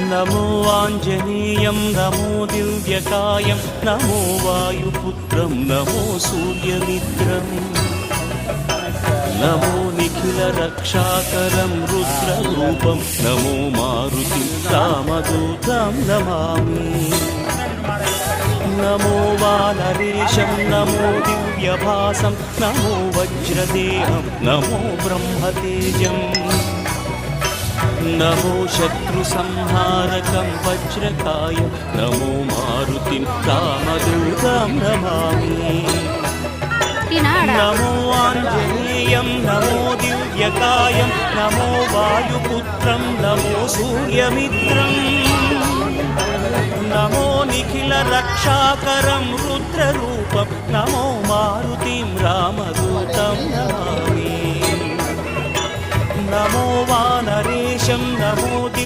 नमो आञ्जनेयं नमो दिव्यकायं नमो वायुपुत्रं नमो सूर्यमित्रम् नमो निखिलरक्षाकरं रुद्ररूपं नमो मारुतिं रामदूतं Namami नमो वानरेशं नमो दिव्यभासं नमो वज्रदेहं नमो ब्रह्मतेजम् नमो शत्रुसंहारकं वज्रकायं नमो मारुतिं रामदूतं Namami नमो आञ्जनेयं नमो दिव्यकायं नमो वायुपुत्रं नमो सूर्यमित्रम् नमो निखिलरक्षाकरं रुद्ररूपं नमो मारुतिं रामदूतं Namami नमो वानरेशं नमो